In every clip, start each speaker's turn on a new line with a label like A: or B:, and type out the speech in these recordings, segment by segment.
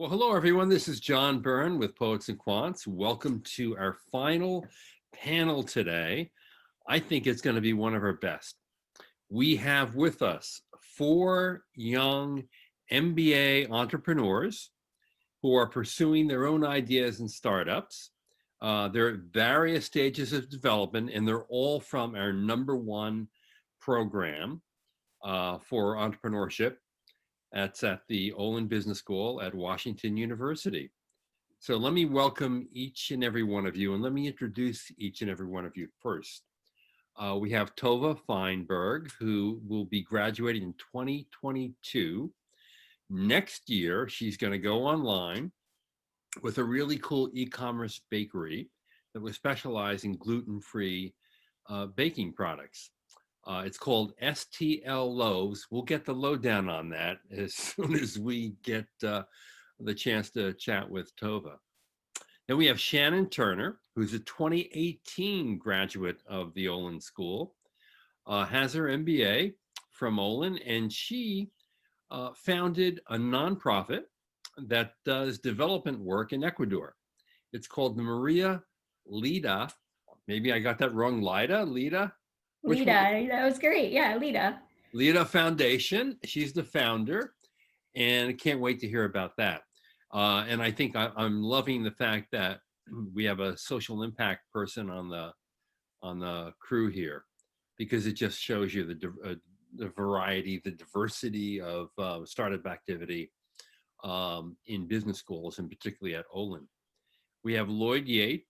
A: Well, hello, everyone. This is John Byrne with Poets and Quants. Welcome to our final panel today. I think it's going to be one of our best. We have with us four young MBA entrepreneurs who are pursuing their own ideas and startups. They're at various stages of development, and they're all from our #1 program for entrepreneurship. That's at the Olin Business School at Washington University. So let me welcome each and every one of you, and let me introduce each and every one of you first. We have Tova Feinberg, who will be graduating in 2022. Next year, she's going to go online with a really cool e-commerce bakery that will specialize in gluten-free baking products. It's called STL Loaves. We'll get the lowdown on that as soon as we get the chance to chat with Tova. Then we have Shannon Turner, who's a 2018 graduate of the Olin School, has her MBA from Olin, and she founded a nonprofit that does development work in Ecuador. It's called the Maria Lida. Maybe I got that wrong. Lida?
B: Lida, that was great. Yeah, Lida.
A: Lida Foundation. She's the founder, and I can't wait to hear about that. And I think I'm loving the fact that we have a social impact person on the crew here, because it just shows you the variety, the diversity of startup activity in business schools, and particularly at Olin. We have Lloyd Yate.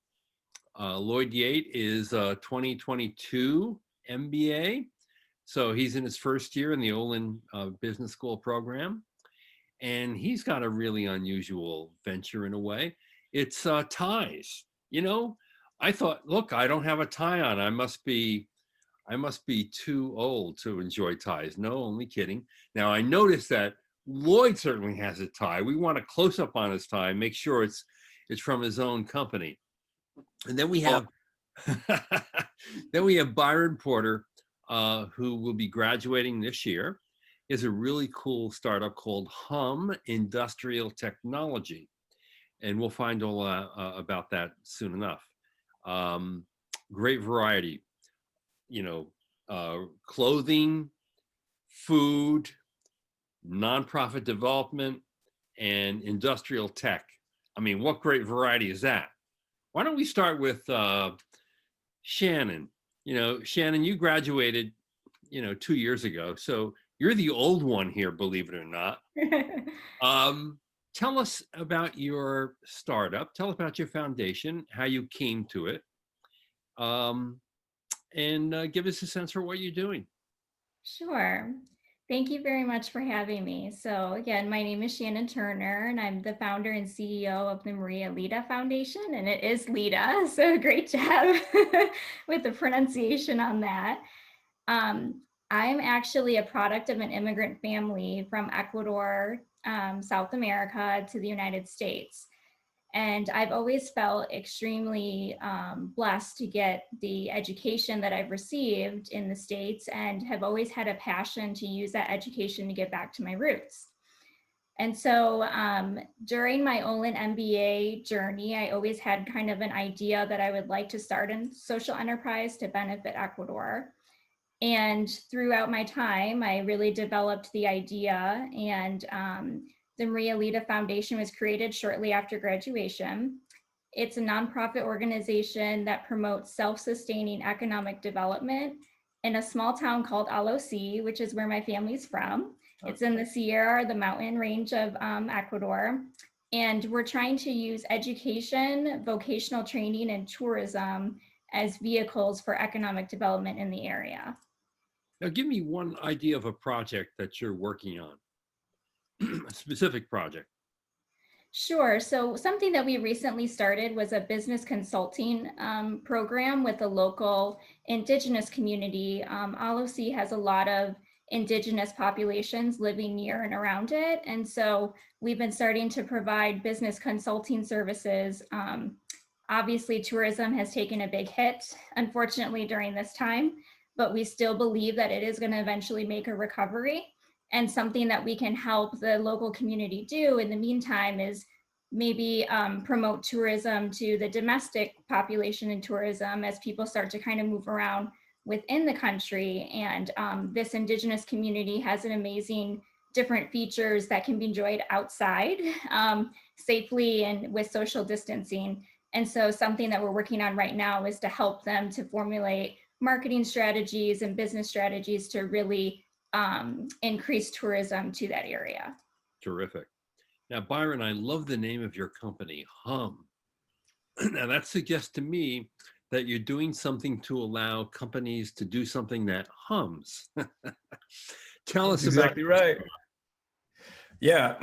A: Lloyd Yate is a 2022 MBA. So he's in his first year in the Olin Business School program. And he's got a really unusual venture in a way. It's ties. You know, I thought, look, I don't have a tie on. I must be too old to enjoy ties. No, only kidding. Now I noticed that Lloyd certainly has a tie. We want a close up on his tie, make sure it's from his own company. And then we have Byrne Porter, who will be graduating this year. He has a really cool startup called Hum Industrial Technology, and we'll find all about that soon enough. Great variety, clothing, food, nonprofit development, and industrial tech. I mean, what great variety is that? Why don't we start with Shannon? Shannon, you graduated, 2 years ago. So you're the old one here, believe it or not. Tell us about your startup. Tell us about your foundation, how you came to it, and give us a sense for what you're doing.
B: Sure. Thank you very much for having me. So again, my name is Shannon Turner, and I'm the founder and CEO of the Maria Lida Foundation, and it is Lida, so great job with the pronunciation on that. I'm actually a product of an immigrant family from Ecuador, South America, to the United States. And I've always felt extremely blessed to get the education that I've received in the States, and have always had a passion to use that education to get back to my roots. And so during my Olin MBA journey, I always had kind of an idea that I would like to start a social enterprise to benefit Ecuador. And throughout my time, I really developed the idea, and the Maria Lida Foundation was created shortly after graduation. It's a nonprofit organization that promotes self-sustaining economic development in a small town called Alosi, which is where my family's from. It's in the Sierra, the mountain range of Ecuador. And we're trying to use education, vocational training, and tourism as vehicles for economic development in the area.
A: Now, give me one idea of a project that you're working on. A specific project.
B: Sure. So something that we recently started was a business consulting program with a local indigenous community. Alosi has a lot of indigenous populations living near and around it. And so we've been starting to provide business consulting services. Obviously, tourism has taken a big hit, unfortunately, during this time, but we still believe that it is going to eventually make a recovery. And something that we can help the local community do in the meantime is maybe promote tourism to the domestic population in tourism as people start to kind of move around within the country. And this indigenous community has an amazing different features that can be enjoyed outside safely and with social distancing. And so something that we're working on right now is to help them to formulate marketing strategies and business strategies to really increase tourism to that area.
A: Terrific. Now, Byron, I love the name of your company, Hum. Now, that suggests to me that you're doing something to allow companies to do something that hums. Tell
C: That's
A: us about
C: exactly right. Yeah,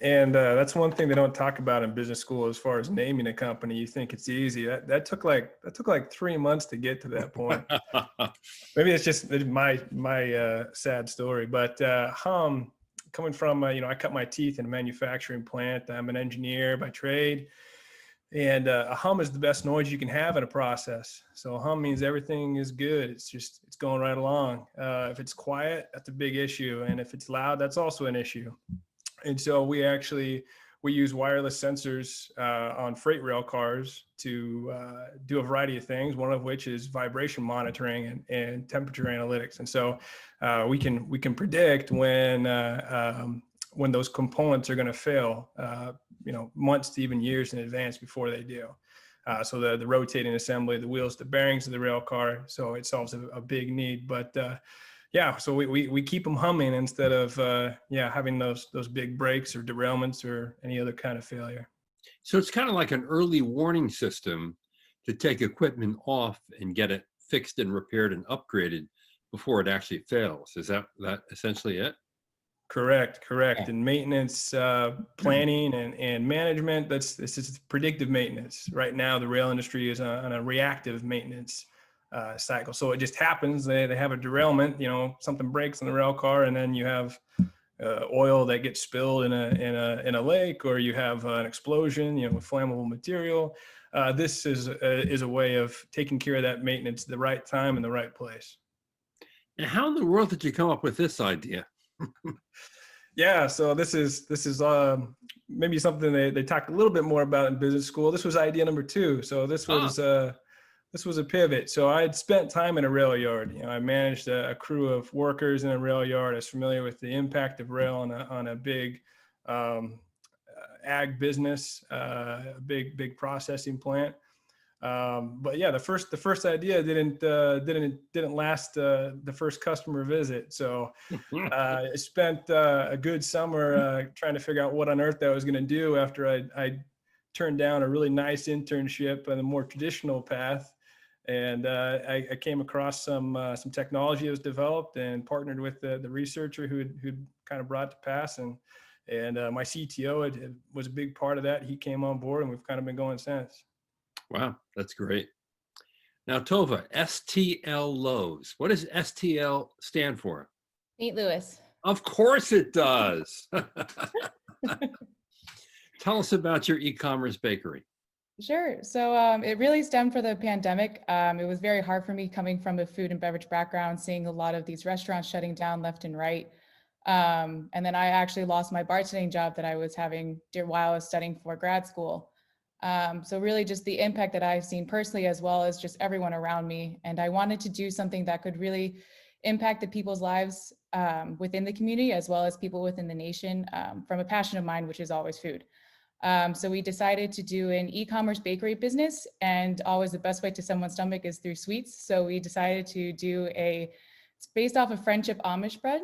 C: and that's one thing they don't talk about in business school as far as naming a company. You think it's easy. That took like 3 months to get to that point. Maybe it's just my sad story, but Hum, coming from I cut my teeth in a manufacturing plant. I'm an engineer by trade, and a hum is the best noise you can have in a process. So a hum means everything is good. It's going right along. If it's quiet, that's a big issue, and if it's loud, that's also an issue. And so we use wireless sensors on freight rail cars to do a variety of things, one of which is vibration monitoring and temperature analytics. And so we can predict when those components are going to fail, months to even years in advance before they do. So the rotating assembly, the wheels, the bearings of the rail car. So it solves a big need. But yeah, so we keep them humming instead of having those big breaks or derailments or any other kind of failure.
A: So it's kind of like an early warning system to take equipment off and get it fixed and repaired and upgraded before it actually fails. Is that essentially it?
C: Correct.
A: Yeah.
C: And maintenance planning and management, this is predictive maintenance. Right now, the rail industry is on a reactive maintenance cycle. So it just happens, they have a derailment, something breaks in the rail car, and then you have oil that gets spilled in a lake, or you have an explosion, with flammable material. This is a way of taking care of that maintenance at the right time and the right place.
A: And how in the world did you come up with this idea?
C: Yeah, so this is maybe something they talk a little bit more about in business school. This was idea number 2. So this was a pivot. So I had spent time in a rail yard. I managed a crew of workers in a rail yard. I was familiar with the impact of rail on a big ag business, a big processing plant. But yeah, the first idea didn't last the first customer visit. So I spent a good summer trying to figure out what on earth I was going to do after I turned down a really nice internship on a more traditional path. And I came across some technology that was developed and partnered with the researcher who'd kind of brought to pass. And my CTO was a big part of that. He came on board, and we've kind of been going since.
A: Wow, that's great. Now, Tova, STL Lowe's. What does STL stand for?
D: St. Louis.
A: Of course it does. Tell us about your e-commerce bakery.
D: Sure. So it really stemmed from the pandemic. It was very hard for me coming from a food and beverage background, seeing a lot of these restaurants shutting down left and right. And then I actually lost my bartending job that I was having while I was studying for grad school. So really just the impact that I've seen personally, as well as just everyone around me. And I wanted to do something that could really impact the people's lives within the community, as well as people within the nation, from a passion of mine, which is always food. So we decided to do an e-commerce bakery business, and always the best way to someone's stomach is through sweets. So we decided to do it's based off of Friendship Amish bread.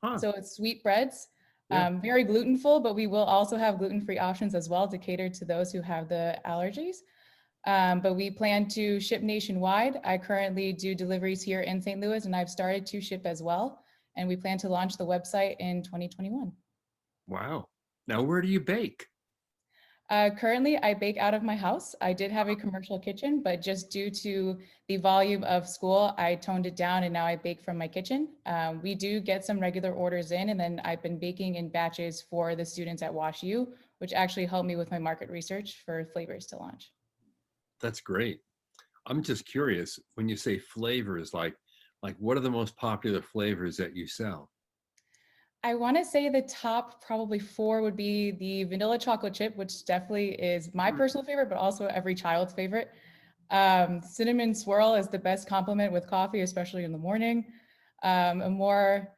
A: Huh.
D: So it's sweet breads.
A: Yeah.
D: Very gluten-full, but we will also have gluten-free options as well to cater to those who have the allergies. But we plan to ship nationwide. I currently do deliveries here in St. Louis, and I've started to ship as well. And we plan to launch the website in 2021.
A: Wow. Now, where do you bake?
D: Currently, I bake out of my house. I did have a commercial kitchen, but just due to the volume of school, I toned it down, and now I bake from my kitchen. We do get some regular orders in, and then I've been baking in batches for the students at WashU, which actually helped me with my market research for flavors to launch.
A: That's great. I'm just curious, when you say flavors, like what are the most popular flavors that you sell?
D: I want to say the top probably 4 would be the vanilla chocolate chip, which definitely is my personal favorite, but also every child's favorite. Cinnamon swirl is the best compliment with coffee, especially in the morning. A more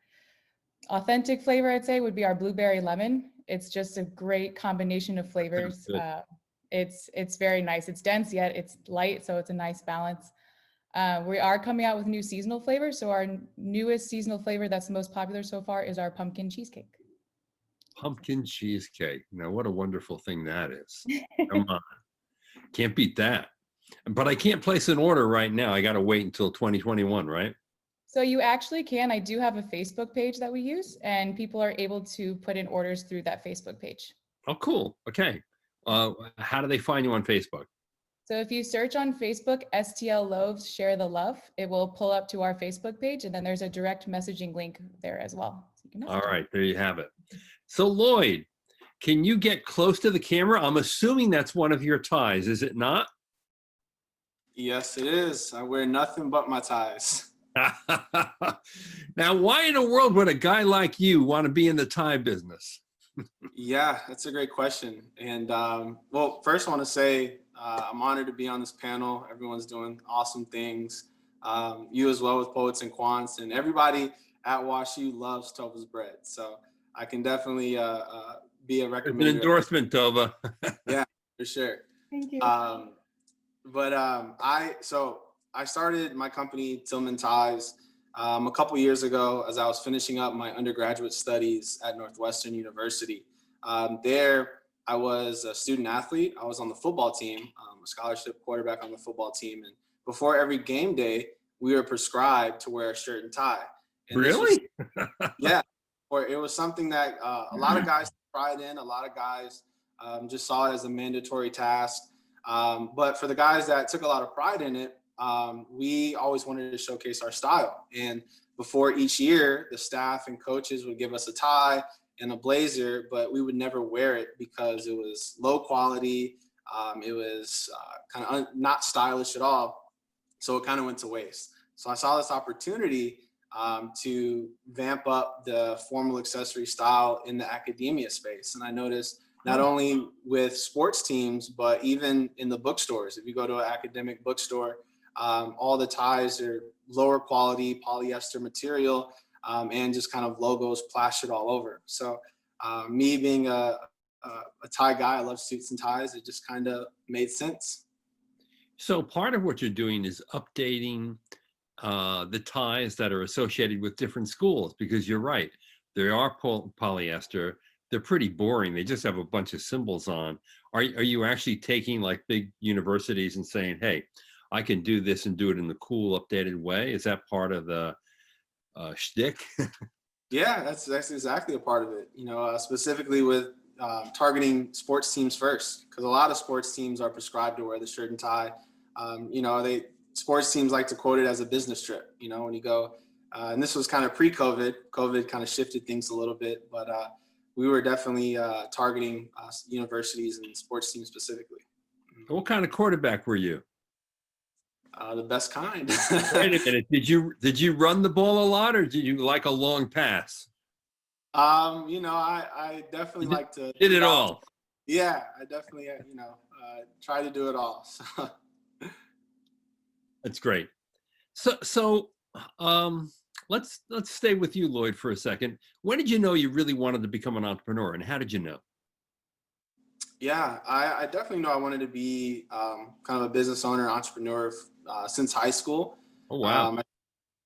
D: authentic flavor, I'd say, would be our blueberry lemon. It's just a great combination of flavors.
A: Good.
D: It's very nice. It's dense yet it's light, so it's a nice balance. We are coming out with new seasonal flavors. So our newest seasonal flavor that's the most popular so far is our pumpkin cheesecake.
A: Pumpkin cheesecake. Now, what a wonderful thing that is. Come on. Can't beat that. But I can't place an order right now. I got to wait until 2021, right?
D: So you actually can. I do have a Facebook page that we use, and people are able to put in orders through that Facebook page.
A: Oh, cool. Okay. How do they find you on Facebook?
D: So if you search on Facebook, STL Loaves Share the Love, it will pull up to our Facebook page, and then there's a direct messaging link there as well. So you can message
A: All right, there you have it. So Lloyd, can you get close to the camera? I'm assuming that's one of your ties, is it not?
E: Yes, it is. I wear nothing but my ties.
A: Now, why in the world would a guy like you want to be in the tie business?
E: Yeah, that's a great question. And well, first I want to say I'm honored to be on this panel. Everyone's doing awesome things. You as well with Poets and Quants, and everybody at WashU loves Tova's bread. So I can definitely be a recommender.
A: It's an endorsement, Tova.
E: Yeah, for sure.
D: Thank you.
E: I started my company Tillman Ties a couple years ago as I was finishing up my undergraduate studies at Northwestern University. There, I was a student athlete. I was on the football team, a scholarship quarterback on the football team. And before every game day, we were prescribed to wear a shirt and tie. And
A: Really?
E: Yeah. Or it was something that a lot of guys took pride in. A lot of guys just saw it as a mandatory task. But for the guys that took a lot of pride in it, we always wanted to showcase our style. And before each year, the staff and coaches would give us a tie and a blazer, but we would never wear it because it was low quality. It was kind of not stylish at all. So it kind of went to waste. So I saw this opportunity to vamp up the formal accessory style in the academia space. And I noticed not only with sports teams, but even in the bookstores. If you go to an academic bookstore, all the ties are lower quality polyester material and just kind of logos plastered all over. So me being a tie guy, I love suits and ties. It just kind of made sense.
A: So part of what you're doing is updating the ties that are associated with different schools, because you're right, they are polyester. They're pretty boring. They just have a bunch of symbols on. Are you actually taking like big universities and saying, hey, I can do this and do it in the cool, updated way? Is that part of the shtick?
E: Yeah, that's exactly a part of it. You know, specifically with targeting sports teams first, because a lot of sports teams are prescribed to wear the shirt and tie. You know, sports teams like to quote it as a business trip. You know, when you go, and this was kind of pre-COVID. COVID kind of shifted things a little bit, but we were definitely targeting universities and sports teams specifically.
A: What kind of quarterback were you?
E: The best kind.
A: Wait a minute. Did you run the ball a lot, or did you like a long pass?
E: You know, I definitely like to
A: did it all.
E: Yeah, I definitely try to do it all. So.
A: That's great. So let's stay with you, Lloyd, for a second. When did you know you really wanted to become an entrepreneur, and how did you know?
E: Yeah, I definitely know I wanted to be kind of a business owner, entrepreneur since high school.
A: Oh, wow.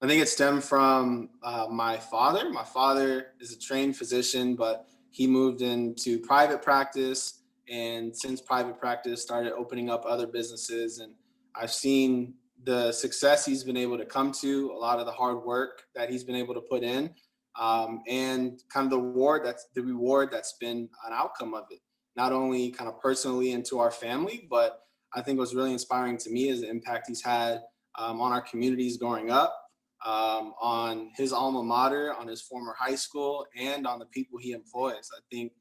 E: I think it stemmed from my father. My father is a trained physician, but he moved into private practice, and since private practice started opening up other businesses, and I've seen the success he's been able to come to, a lot of the hard work that he's been able to put in, and kind of the reward that's been an outcome of it. Not only kind of personally into our family, but I think what's really inspiring to me is the impact he's had on our communities growing up, on his alma mater, on his former high school, and on the people he employs. I think,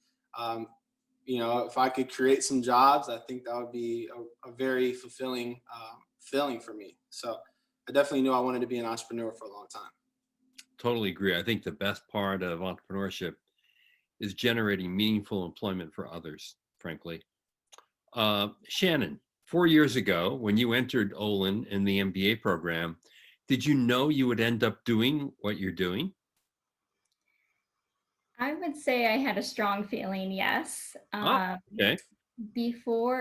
E: you know, if I could create some jobs, I think that would be a very fulfilling feeling for me. So I definitely knew I wanted to be an entrepreneur for a long time.
A: Totally agree. I think the best part of entrepreneurship is generating meaningful employment for others, frankly. Shannon, 4 years ago, when you entered Olin in the MBA program, did you know you would end up doing what you're doing?
B: I would say I had a strong feeling, yes.
A: Oh, okay.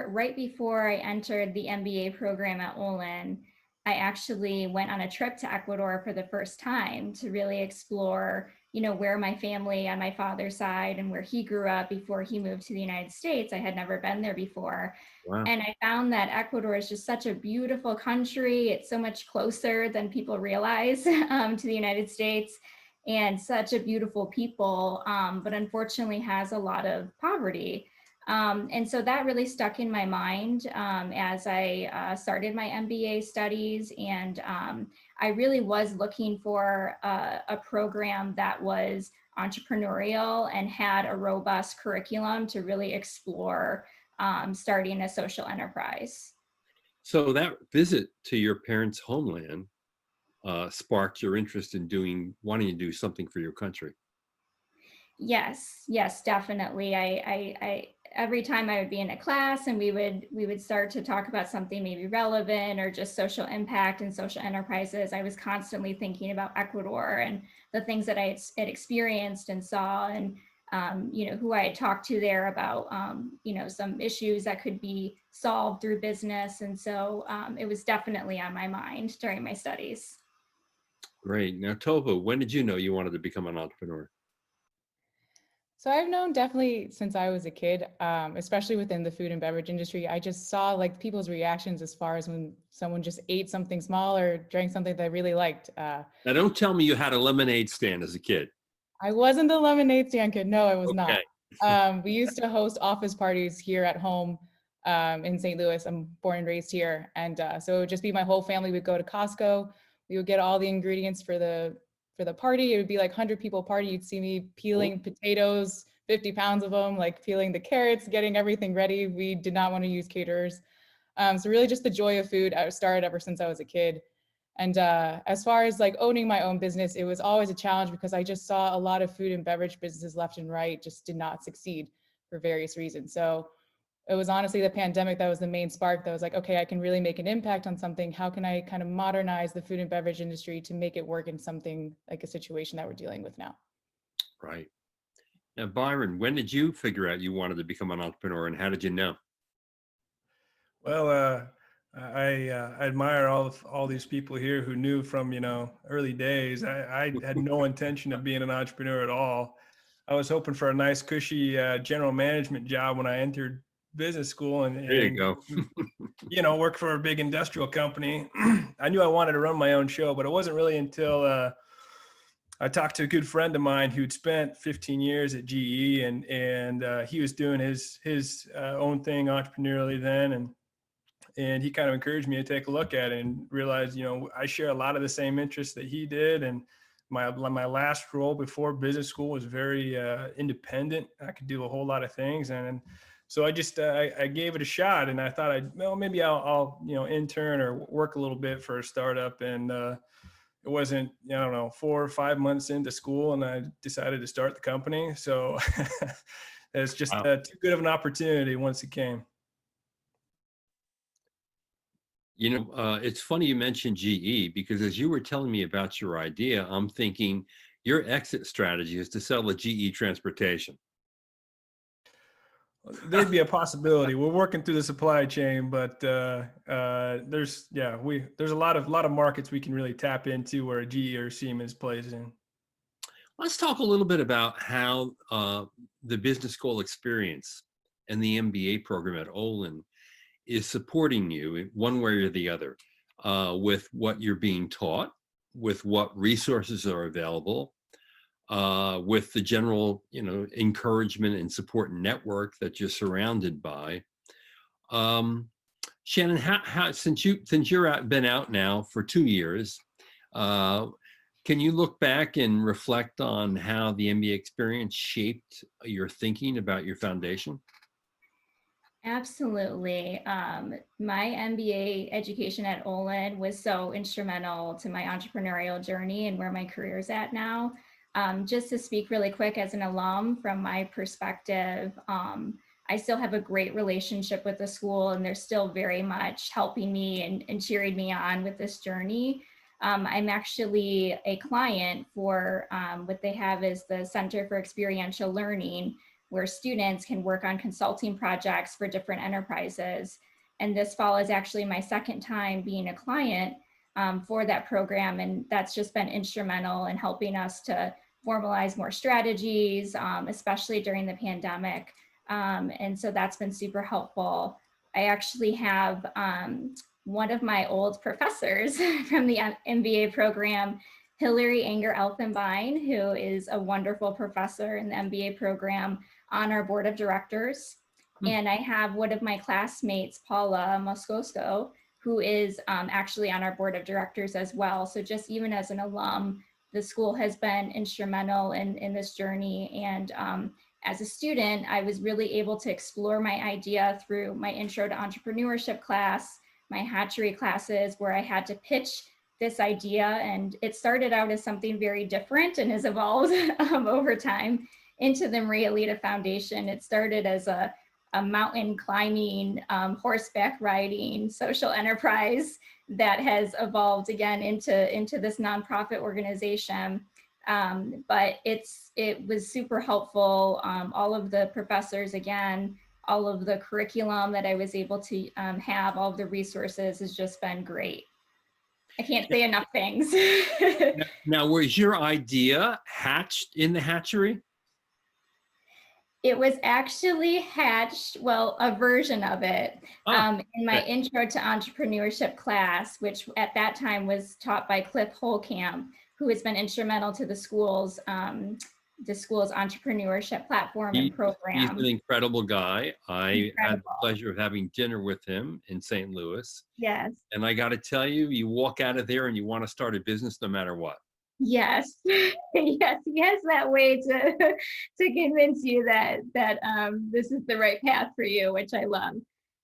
B: Right before I entered the MBA program at Olin, I actually went on a trip to Ecuador for the first time to really explore, where my family on my father's side and where he grew up before he moved to the United States. I had never been there before.
A: Wow.
B: And I found that Ecuador is just such a beautiful country. It's so much closer than people realize to the United States, and such a beautiful people, but unfortunately has a lot of poverty. And so that really stuck in my mind as I started my MBA studies. And I really was looking for a program that was entrepreneurial and had a robust curriculum to really explore starting a social enterprise.
A: So that visit to your parents' homeland sparked your interest in wanting to do something for your country.
B: Yes, definitely. I every time I would be in a class and we would start to talk about something maybe relevant or just social impact and social enterprises, I was constantly thinking about Ecuador and the things that I had experienced and saw, and who I had talked to there about some issues that could be solved through business. And so it was definitely on my mind during my studies.
A: Great. Now, Tova, when did you know you wanted to become an entrepreneur?
D: So I've known definitely since I was a kid, especially within the food and beverage industry. I just saw like people's reactions as far as when someone just ate something small or drank something that I really liked.
A: Now, don't tell me you had a lemonade stand as a kid.
D: I wasn't the lemonade stand kid. No, I was
A: Okay.
D: not. We used to host office parties here at home in St. Louis. I'm born and raised here. And so it would just be my whole family. We'd go to Costco. We would get all the ingredients for the party. It would be like 100 people party. You'd see me peeling potatoes, 50 pounds of them, like peeling the carrots, getting everything ready. We did not want to use caterers. So really just the joy of food started ever since I was a kid. And as far as like owning my own business, it was always a challenge because I just saw a lot of food and beverage businesses left and right just did not succeed for various reasons. So it was honestly the pandemic that was the main spark that was like, okay, I can really make an impact on something. How can I kind of modernize the food and beverage industry to make it work in something like a situation that we're dealing with now?
A: Right. Now, Byron, when did you figure out you wanted to become an entrepreneur, and how did you know?
C: Well, I admire all these people here who knew from early days. I had no intention of being an entrepreneur at all. I was hoping for a nice, cushy general management job when I entered business school, and
A: There you go.
C: work for a big industrial company. I knew I wanted to run my own show, but it wasn't really until I talked to a good friend of mine who'd spent 15 years at GE, and he was doing his own thing entrepreneurially then, and he kind of encouraged me to take a look at it and realize, I share a lot of the same interests that he did. And my last role before business school was very independent. I could do a whole lot of things. And so I just, I gave it a shot, and I thought maybe I'll intern or work a little bit for a startup. And it wasn't, 4 or 5 months into school, and I decided to start the company. So it's just too good of an opportunity once it came.
A: It's funny you mentioned GE, because as you were telling me about your idea, I'm thinking your exit strategy is to sell a GE transportation.
C: There'd be a possibility. We're working through the supply chain, but there's a lot of markets we can really tap into where a GE or Siemens plays in.
A: Let's talk a little bit about how the business school experience and the MBA program at Olin is supporting you in one way or the other, with what you're being taught, with what resources are available, with the general, encouragement and support network that you're surrounded by. Shannon, how since you're been out now for 2 years, can you look back and reflect on how the MBA experience shaped your thinking about your foundation?
B: Absolutely. My MBA education at Olin was so instrumental to my entrepreneurial journey and where my career is at now. Just to speak really quick as an alum from my perspective, I still have a great relationship with the school, and they're still very much helping me and cheering me on with this journey. I'm actually a client for what they have is the Center for Experiential Learning, where students can work on consulting projects for different enterprises. And this fall is actually my second time being a client for that program. And that's just been instrumental in helping us to formalize more strategies, especially during the pandemic. And so that's been super helpful. I actually have one of my old professors from the MBA program, Hillary Anger Elfenbein, who is a wonderful professor in the MBA program, on our board of directors. And I have one of my classmates, Paula Moscoso, who is actually on our board of directors as well. So just even as an alum, the school has been instrumental in this journey. And as a student, I was really able to explore my idea through my intro to entrepreneurship class, my hatchery classes, where I had to pitch this idea. And it started out as something very different and has evolved over time into the Maria Lita Foundation. It started as a mountain climbing, horseback riding social enterprise that has evolved again into this nonprofit organization. But it was super helpful. All of the professors, again, all of the curriculum that I was able to have, all of the resources has just been great. I can't say enough things.
A: Now, was your idea hatched in the hatchery?
B: It was actually hatched, well, a version of it in my intro to entrepreneurship class, which at that time was taught by Cliff Holcamp, who has been instrumental to the school's entrepreneurship platform and program.
A: He's an incredible guy. I had the pleasure of having dinner with him in St. Louis.
B: Yes.
A: And I got to tell you, you walk out of there and you want to start a business no matter what.
B: Yes, yes, he has that way to convince you that this is the right path for you, which I love.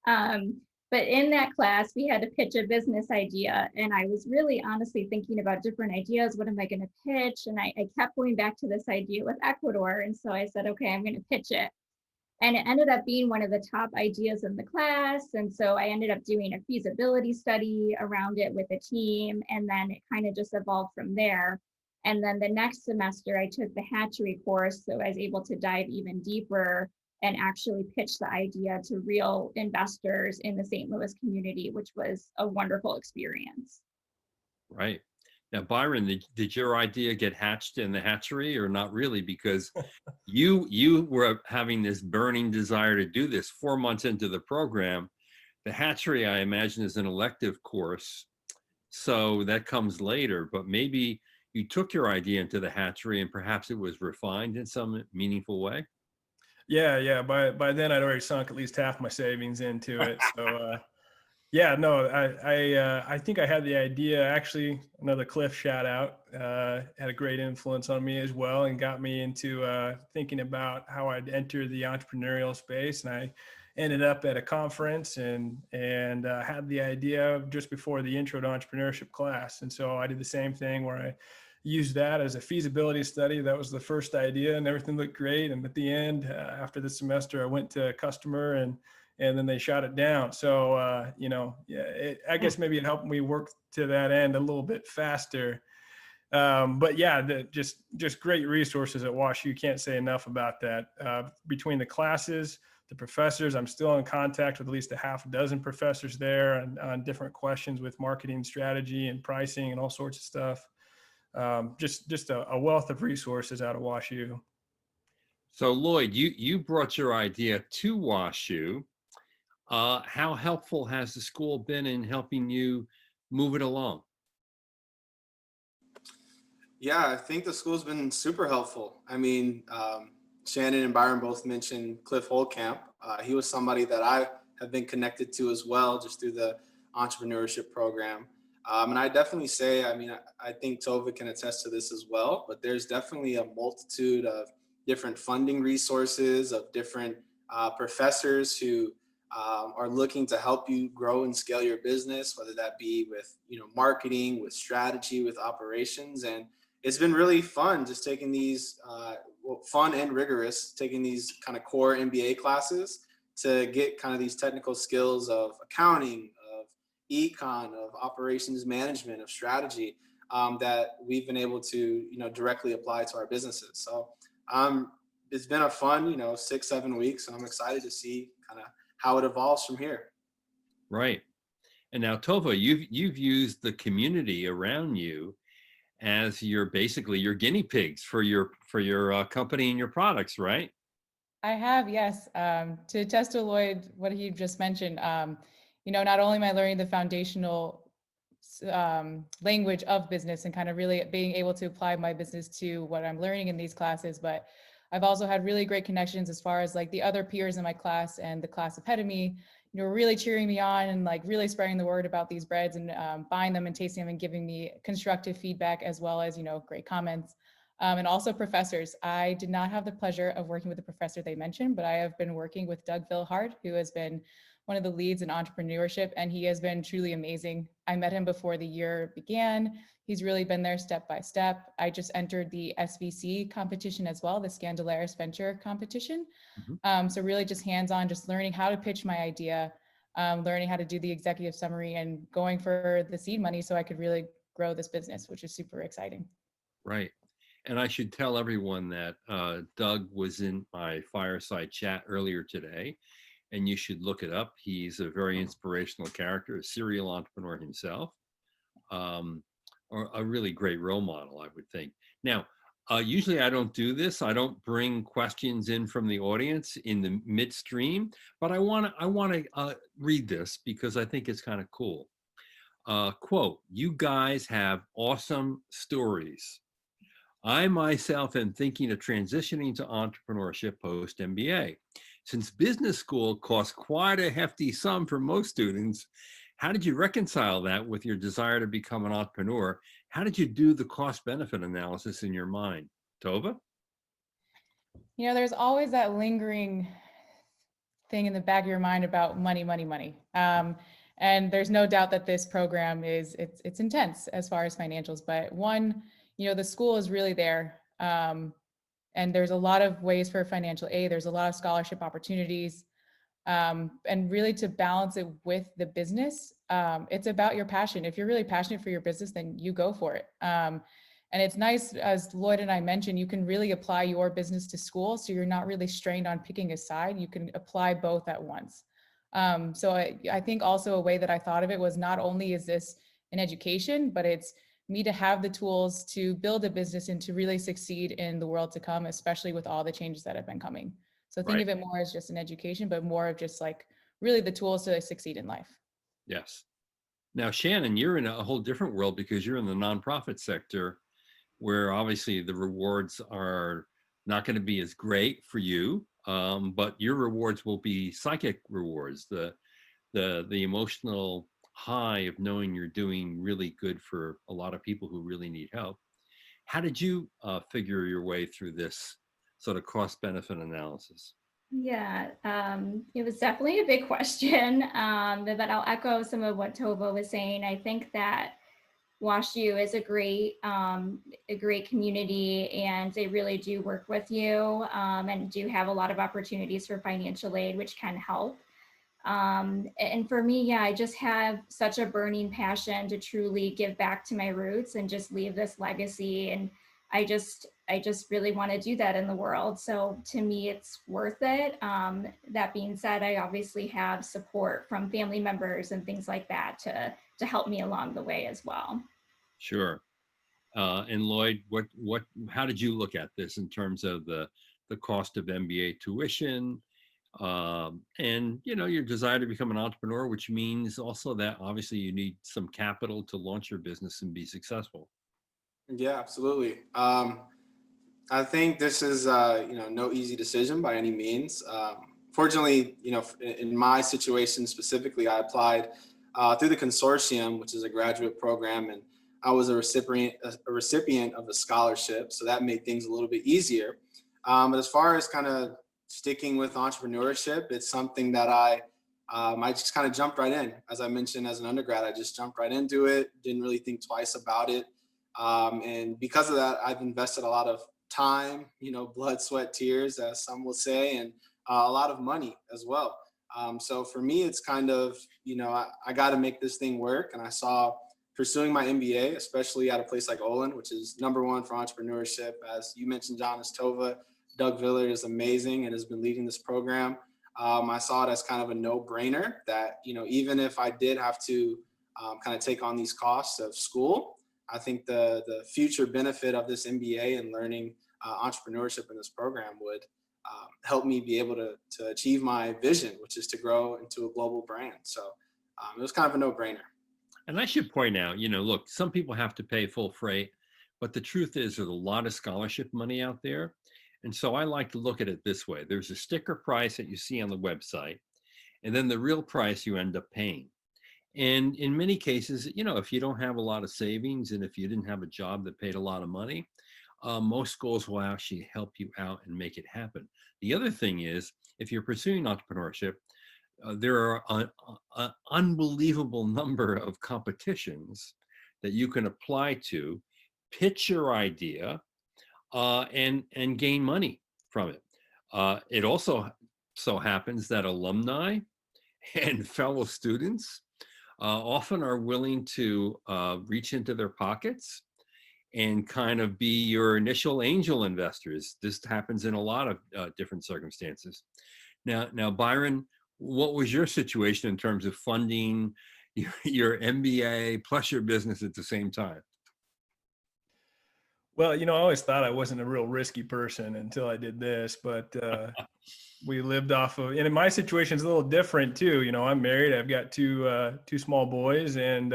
B: But in that class, we had to pitch a business idea, and I was really honestly thinking about different ideas. What am I going to pitch? And I kept going back to this idea with Ecuador, and so I said, okay, I'm going to pitch it. And it ended up being one of the top ideas in the class. And so I ended up doing a feasibility study around it with a team. And then it kind of just evolved from there. And then the next semester, I took the hatchery course. So I was able to dive even deeper and actually pitch the idea to real investors in the St. Louis community, which was a wonderful experience.
A: Right. Now, Byron, did your idea get hatched in the hatchery or not really? Because you were having this burning desire to do this 4 months into the program. The hatchery, I imagine, is an elective course. So that comes later, but maybe you took your idea into the hatchery and perhaps it was refined in some meaningful way.
C: Yeah. By then I'd already sunk at least half my savings into it. So, yeah, no, I think I had the idea. Actually, another Cliff shout out had a great influence on me as well and got me into thinking about how I'd enter the entrepreneurial space. And I ended up at a conference and had the idea just before the intro to entrepreneurship class. And so I did the same thing where I used that as a feasibility study. That was the first idea and everything looked great. And at the end, after the semester, I went to a customer and then they shot it down. So, I guess maybe it helped me work to that end a little bit faster. But yeah, just great resources at WashU. Can't say enough about that. Between the classes, the professors, I'm still in contact with at least a half a dozen professors there on different questions with marketing strategy and pricing and all sorts of stuff. Just a wealth of resources out of WashU.
A: So Lloyd, you brought your idea to WashU. How helpful has the school been in helping you move it along?
E: Yeah, I think the school's been super helpful. I mean, Shannon and Byron both mentioned Cliff Holcamp. He was somebody that I have been connected to as well, just through the entrepreneurship program. And I definitely say, I think Tova can attest to this as well, but there's definitely a multitude of different funding resources, of different professors who are looking to help you grow and scale your business, whether that be with, marketing, with strategy, with operations. And it's been really fun just taking these, fun and rigorous, taking these kind of core MBA classes to get kind of these technical skills of accounting, of econ, of operations management, of strategy, that we've been able to, directly apply to our businesses. So it's been a fun, 6-7 weeks, and I'm excited to see kind of how it evolves from here.
A: Right. And now, Tova, you've used the community around you as basically your guinea pigs for your company and your products, right?
D: I have, yes. To attest to Lloyd, what he just mentioned, not only am I learning the foundational language of business and kind of really being able to apply my business to what I'm learning in these classes, but I've also had really great connections as far as like the other peers in my class and the class ahead of me, really cheering me on and like really spreading the word about these breads and buying them and tasting them and giving me constructive feedback as well as, great comments. And also professors. I did not have the pleasure of working with the professor they mentioned, but I have been working with Doug Vilhard, who has been one of the leads in entrepreneurship, and he has been truly amazing. I met him before the year began. He's really been there step by step. I just entered the SVC competition as well, the Scandalaris Venture competition. So really just hands-on, just learning how to pitch my idea, learning how to do the executive summary and going for the seed money so I could really grow this business, which is super exciting.
A: Right. And I should tell everyone that Doug was in my fireside chat earlier today, and you should look it up. He's a very inspirational character, a serial entrepreneur himself, or a really great role model, I would think. Now, usually I don't do this. I don't bring questions in from the audience in the midstream, but I want to read this because I think it's kind of cool. Quote, "You guys have awesome stories. I myself am thinking of transitioning to entrepreneurship post MBA. Since business school costs quite a hefty sum for most students, how did you reconcile that with your desire to become an entrepreneur? How did you do the cost benefit analysis in your mind?" Tova?
D: There's always that lingering thing in the back of your mind about money, money, money. And there's no doubt that this program it's intense as far as financials, but one, the school is really there. And there's a lot of ways for financial aid. There's a lot of scholarship opportunities. And really to balance it with the business, it's about your passion. If you're really passionate for your business, then you go for it. And it's nice, as Lloyd and I mentioned, you can really apply your business to school. So you're not really strained on picking a side. You can apply both at once. So I think also a way that I thought of it was not only is this an education, but it's me to have the tools to build a business and to really succeed in the world to come, especially with all the changes that have been coming. So think of it more as just an education, but more of just like really the tools to succeed in life.
A: Yes. Now, Shannon, you're in a whole different world because you're in the nonprofit sector, where obviously the rewards are not going to be as great for you, but your rewards will be psychic rewards, the emotional high of knowing you're doing really good for a lot of people who really need help. How did you figure your way through this sort of cost benefit analysis?
B: Yeah, it was definitely a big question, but I'll echo some of what Tova was saying. I think that WashU is a great community, and they really do work with you and do have a lot of opportunities for financial aid, which can help. And for me, yeah, I just have such a burning passion to truly give back to my roots and just leave this legacy. And I just really want to do that in the world. So to me, it's worth it. That being said, I obviously have support from family members and things like that to help me along the way as well.
A: Sure. And Lloyd, how did you look at this in terms of the cost of MBA tuition, and your desire to become an entrepreneur, which means also that obviously you need some capital to launch your business and be successful?
E: Yeah, absolutely. I think this is no easy decision by any means. Fortunately, in my situation specifically, I applied through the consortium, which is a graduate program, and I was a recipient of a scholarship, so that made things a little bit easier. But as far as kind of sticking with entrepreneurship, it's something that I I just kind of jumped right in. As I mentioned, as an undergrad, I just jumped right into it, didn't really think twice about it. And because of that, I've invested a lot of time, blood, sweat, tears, as some will say, and a lot of money as well. So for me, it's kind of, I got to make this thing work. And I saw pursuing my MBA, especially at a place like Olin, which is #1 for entrepreneurship. As you mentioned, John Tova, Doug Villard is amazing and has been leading this program. I saw it as kind of a no-brainer that, even if I did have to kind of take on these costs of school, I think the future benefit of this MBA and learning entrepreneurship in this program would help me be able to achieve my vision, which is to grow into a global brand. So it was kind of a no-brainer.
A: And I should point out, look, some people have to pay full freight, but the truth is there's a lot of scholarship money out there. And so I like to look at it this way. There's a sticker price that you see on the website, and then the real price you end up paying. And in many cases, if you don't have a lot of savings and if you didn't have a job that paid a lot of money, most schools will actually help you out and make it happen. The other thing is, if you're pursuing entrepreneurship, there are an unbelievable number of competitions that you can apply to, pitch your idea, and gain money from it. It also so happens that alumni and fellow students often are willing to reach into their pockets and kind of be your initial angel investors. This happens in a lot of different circumstances. Now, Byron, what was your situation in terms of funding your MBA plus your business at the same time?
C: Well, I always thought I wasn't a real risky person until I did this, but we lived off of, and in my situation, it's a little different too. I'm married. I've got two small boys, and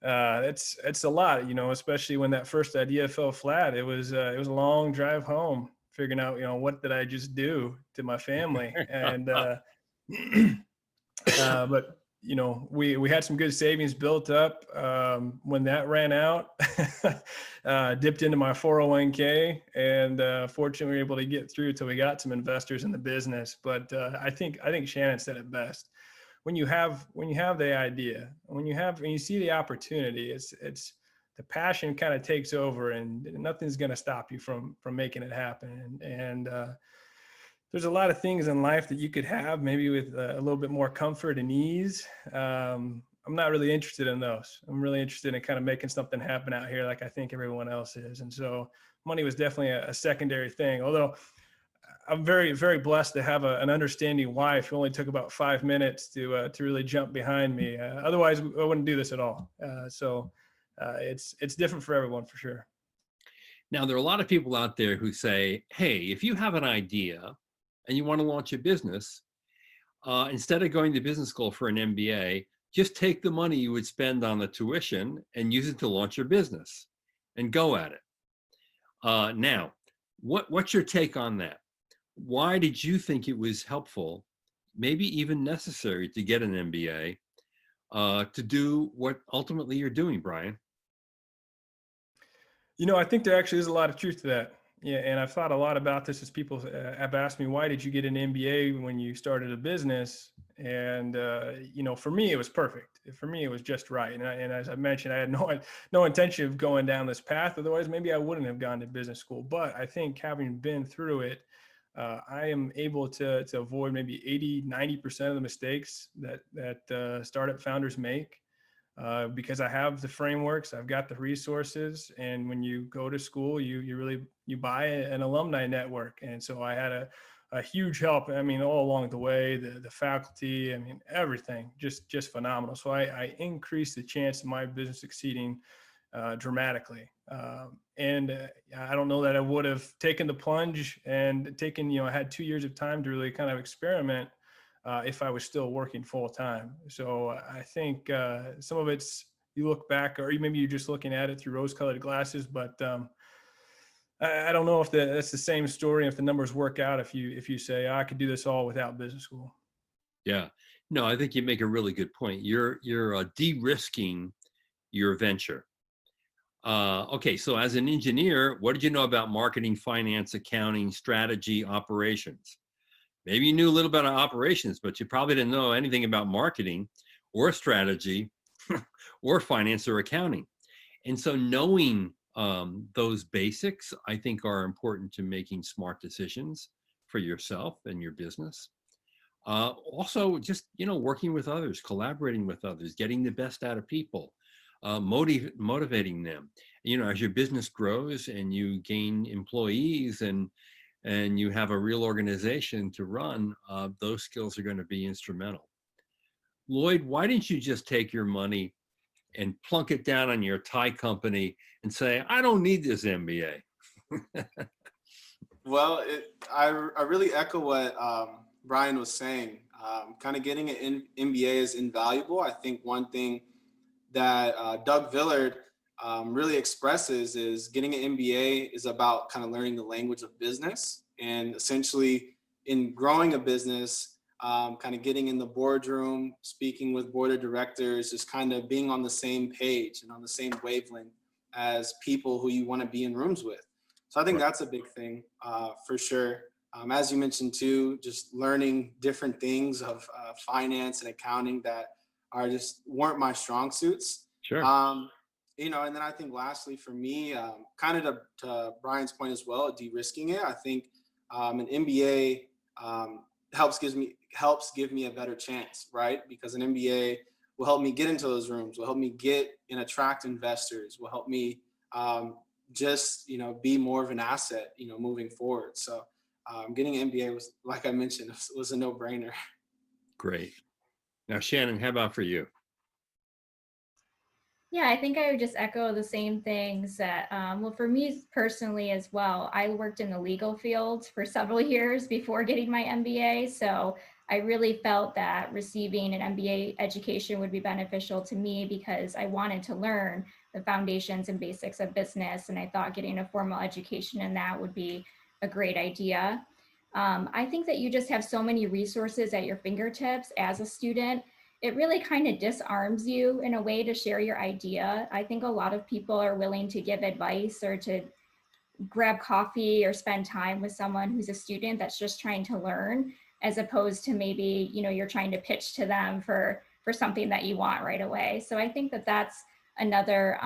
C: it's a lot, especially when that first idea fell flat. It was a long drive home, figuring out, what did I just do to my family? And but we had some good savings built up. When that ran out, dipped into my 401k, and fortunately we were able to get through till we got some investors in the business. But I think Shannon said it best. When you have the idea, when you see the opportunity, it's the passion kind of takes over, and nothing's going to stop you from making it happen. And there's a lot of things in life that you could have maybe with a little bit more comfort and ease. I'm not really interested in those. I'm really interested in kind of making something happen out here, like I think everyone else is. And so money was definitely a secondary thing. Although I'm very, very blessed to have an understanding wife who only took about 5 minutes to really jump behind me. Otherwise, I wouldn't do this at all. So it's different for everyone, for sure.
A: Now, there are a lot of people out there who say, hey, if you have an idea and you want to launch a business, instead of going to business school for an MBA, just take the money you would spend on the tuition and use it to launch your business and go at it. Now, what's your take on that? Why did you think it was helpful, maybe even necessary, to get an MBA to do what ultimately you're doing, Brian?
C: I think there actually is a lot of truth to that. Yeah, and I've thought a lot about this as people have asked me, why did you get an MBA when you started a business? And, for me, it was perfect. For me, it was just right. And as I mentioned, I had no intention of going down this path. Otherwise, maybe I wouldn't have gone to business school. But I think having been through it, I am able to avoid maybe 80-90% of the mistakes that startup founders make. Because I have the frameworks, I've got the resources, and when you go to school, you buy an alumni network, and so I had a huge help. I mean, all along the way, the faculty, everything, just phenomenal. So I increased the chance of my business succeeding dramatically. And I don't know that I would have taken the plunge and I had 2 years of time to really kind of experiment if I was still working full time. So I think some of it's, you look back, or maybe you're just looking at it through rose-colored glasses, but I don't know if that's the same story, if the numbers work out, if you say, I could do this all without business school.
A: Yeah, no, I think you make a really good point. You're de-risking your venture. Okay, so as an engineer, what did you know about marketing, finance, accounting, strategy, operations? Maybe you knew a little bit of operations, but you probably didn't know anything about marketing or strategy or finance or accounting. And so knowing those basics, I think, are important to making smart decisions for yourself and your business. Also, just, working with others, collaborating with others, getting the best out of people, motivating them. As your business grows and you gain employees and you have a real organization to run, those skills are going to be instrumental. Lloyd, why didn't you just take your money and plunk it down on your Thai company and say, I don't need this MBA?
E: Well, I really echo what Brian was saying. Kind of getting an MBA is invaluable. I think one thing that Doug Villard really expresses is getting an MBA is about kind of learning the language of business, and essentially in growing a business, kind of getting in the boardroom, speaking with board of directors, just kind of being on the same page and on the same wavelength as people who you want to be in rooms with. So I think that's a big thing for sure. As you mentioned too, just learning different things of finance and accounting that weren't my strong suits.
A: Sure.
E: And then I think lastly for me, kind of to Brian's point as well, de-risking it. I think an MBA helps give me a better chance, right? Because an MBA will help me get into those rooms, will help me get and attract investors, will help me just be more of an asset moving forward. So getting an MBA was, like I mentioned, was a no-brainer.
A: Great. Now, Shannon, how about for you?
B: Yeah, I think I would just echo the same things that, well, for me personally as well, I worked in the legal field for several years before getting my MBA. So I really felt that receiving an MBA education would be beneficial to me because I wanted to learn the foundations and basics of business. And I thought getting a formal education in that would be a great idea. I think that you just have so many resources at your fingertips as a student. It really kind of disarms you in a way to share your idea. I think a lot of people are willing to give advice or to grab coffee or spend time with someone who's a student that's just trying to learn, as opposed to maybe, you're trying to pitch to them for something that you want right away. So I think that that's another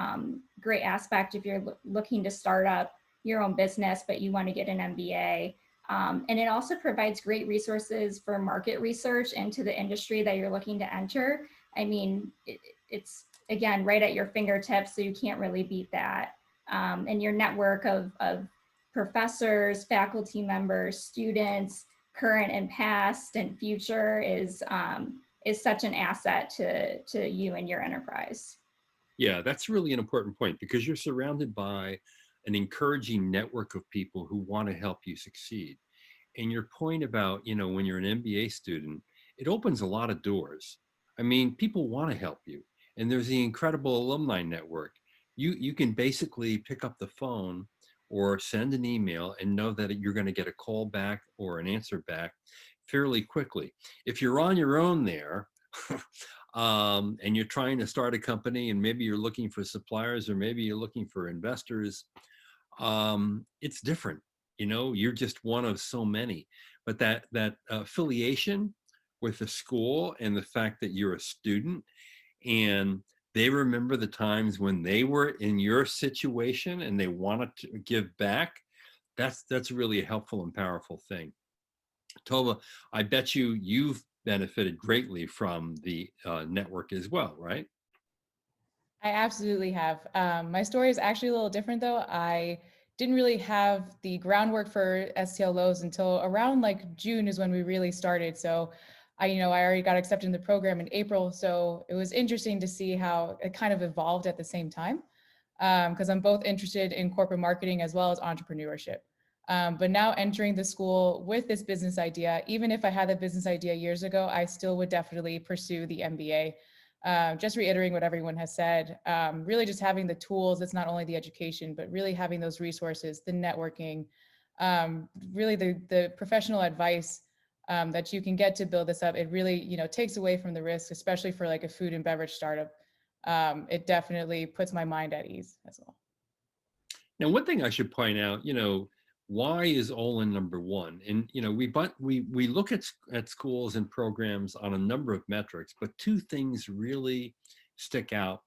B: great aspect if you're looking to start up your own business, but you want to get an MBA. And it also provides great resources for market research into the industry that you're looking to enter. I mean, it's, again, right at your fingertips, so you can't really beat that. And your network of professors, faculty members, students, current and past and future is such an asset to you and your enterprise.
A: Yeah, that's really an important point because you're surrounded by an encouraging network of people who want to help you succeed. And your point about, when you're an MBA student, it opens a lot of doors. I mean, people want to help you. And there's the incredible alumni network. You can basically pick up the phone or send an email and know that you're going to get a call back or an answer back fairly quickly. If you're on your own there, and you're trying to start a company and maybe you're looking for suppliers or maybe you're looking for investors, it's different. You're just one of so many, but that affiliation with the school and the fact that you're a student and they remember the times when they were in your situation and they wanted to give back, that's really a helpful and powerful thing. Tova, I bet you've benefited greatly from the network as well, right?
D: I absolutely have. My story is actually a little different though. I didn't really have the groundwork for STLOs until around like June is when we really started. So I already got accepted in the program in April. So it was interesting to see how it kind of evolved at the same time. Because I'm both interested in corporate marketing as well as entrepreneurship. But now entering the school with this business idea, even if I had the business idea years ago, I still would definitely pursue the MBA. Just reiterating what everyone has said, really just having the tools, it's not only the education, but really having those resources, the networking, really the professional advice that you can get to build this up. It really, takes away from the risk, especially for like a food and beverage startup. It definitely puts my mind at ease as well.
A: Now, one thing I should point out, why is Olin number one? And we look at schools and programs on a number of metrics, but two things really stick out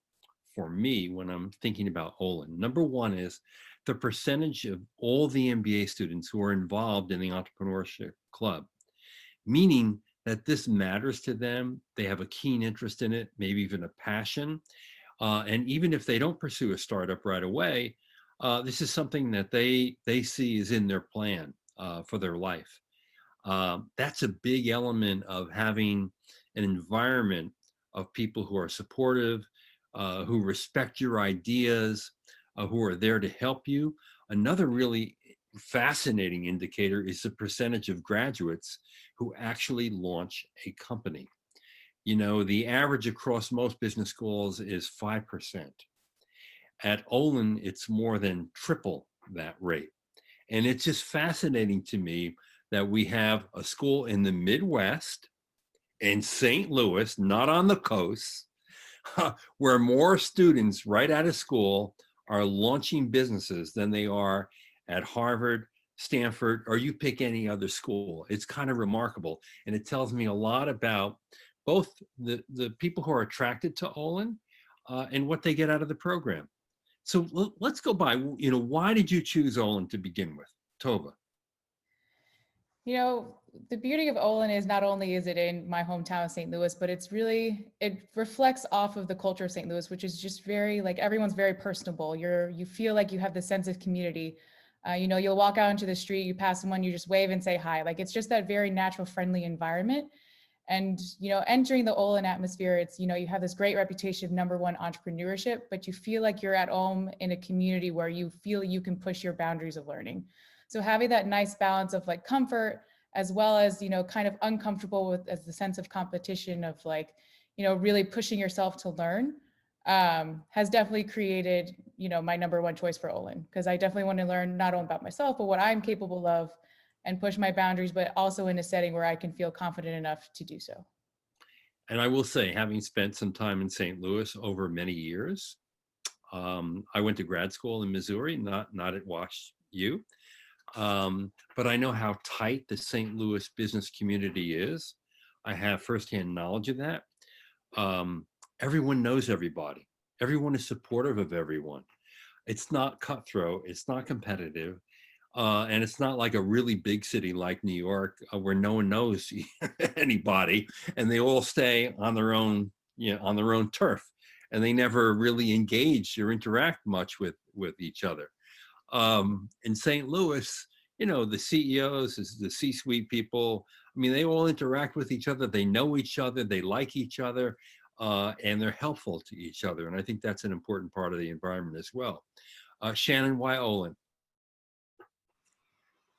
A: for me when I'm thinking about Olin. Number one is the percentage of all the MBA students who are involved in the Entrepreneurship Club, meaning that this matters to them. They have a keen interest in it, maybe even a passion. And even if they don't pursue a startup right away, this is something that they see is in their plan for their life. That's a big element of having an environment of people who are supportive, who respect your ideas, who are there to help you. Another really fascinating indicator is the percentage of graduates who actually launch a company. The average across most business schools is 5%. At Olin, it's more than triple that rate. And it's just fascinating to me that we have a school in the Midwest, in St. Louis, not on the coast, where more students right out of school are launching businesses than they are at Harvard, Stanford, or you pick any other school. It's kind of remarkable. And it tells me a lot about both the people who are attracted to Olin and what they get out of the program. So let's go by, why did you choose Olin to begin with? Tova.
D: The beauty of Olin is not only is it in my hometown of St. Louis, but it reflects off of the culture of St. Louis, which is just very, like, everyone's very personable. You feel like you have the sense of community. You'll walk out into the street, you pass someone, you just wave and say hi. Like, it's just that very natural, friendly environment. And, entering the Olin atmosphere, it's, you have this great reputation of #1 entrepreneurship, but you feel like you're at home in a community where you feel you can push your boundaries of learning. So having that nice balance of like comfort, as well as, kind of uncomfortable with as the sense of competition of like, really pushing yourself to learn, has definitely created, my #1 choice for Olin, because I definitely want to learn not only about myself, but what I'm capable of and push my boundaries, but also in a setting where I can feel confident enough to do so.
A: And I will say, having spent some time in St. Louis over many years, I went to grad school in Missouri, not at WashU, but I know how tight the St. Louis business community is. I have firsthand knowledge of that. Everyone knows everybody. Everyone is supportive of everyone. It's not cutthroat. It's not competitive. And it's not like a really big city like New York where no one knows anybody and they all stay on their own, on their own turf, and they never really engage or interact much with each other. In St. Louis, the CEOs, the C-suite people, I mean, they all interact with each other. They know each other. They like each other, and they're helpful to each other. And I think that's an important part of the environment as well. Shannon, why Olin?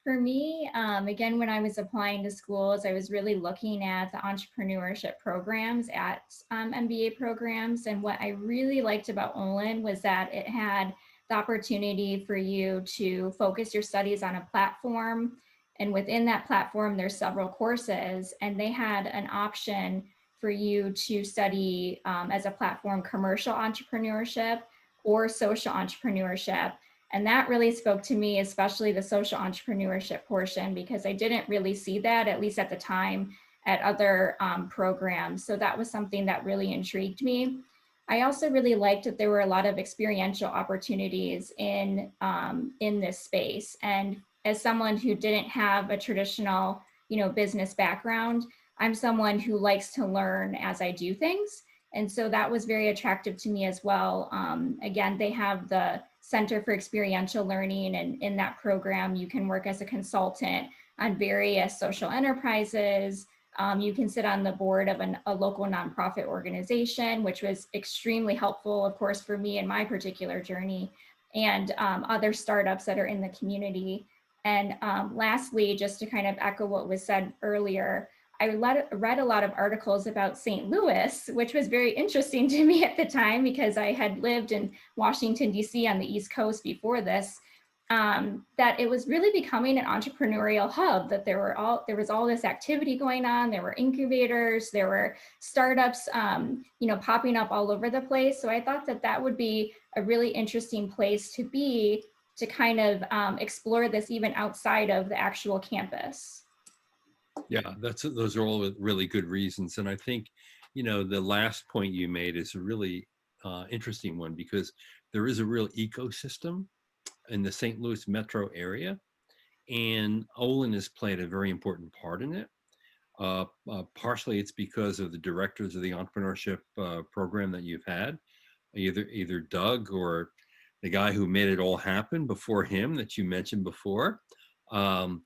B: For me, again, when I was applying to schools, I was really looking at the entrepreneurship programs at MBA programs. And what I really liked about Olin was that it had the opportunity for you to focus your studies on a platform. And within that platform, there's several courses, and they had an option for you to study as a platform commercial entrepreneurship or social entrepreneurship. And that really spoke to me, especially the social entrepreneurship portion, because I didn't really see that, at least at the time, at other programs. So that was something that really intrigued me. I also really liked that there were a lot of experiential opportunities in this space. And as someone who didn't have a traditional, business background, I'm someone who likes to learn as I do things. And so that was very attractive to me as well. Again, they have the Center for Experiential Learning, and in that program, you can work as a consultant on various social enterprises. You can sit on the board of a local nonprofit organization, which was extremely helpful, of course, for me in my particular journey, and other startups that are in the community. And lastly, just to kind of echo what was said earlier, I read a lot of articles about St. Louis, which was very interesting to me at the time because I had lived in Washington, D.C. on the East Coast before this, that it was really becoming an entrepreneurial hub, that there was all this activity going on. There were incubators, there were startups, popping up all over the place. So I thought that would be a really interesting place to be, to kind of explore this even outside of the actual campus.
A: Yeah, those are all really good reasons. And I think, the last point you made is a really interesting one, because there is a real ecosystem in the St. Louis metro area, and Olin has played a very important part in it. Partially it's because of the directors of the entrepreneurship program that you've had, either Doug or the guy who made it all happen before him that you mentioned before. And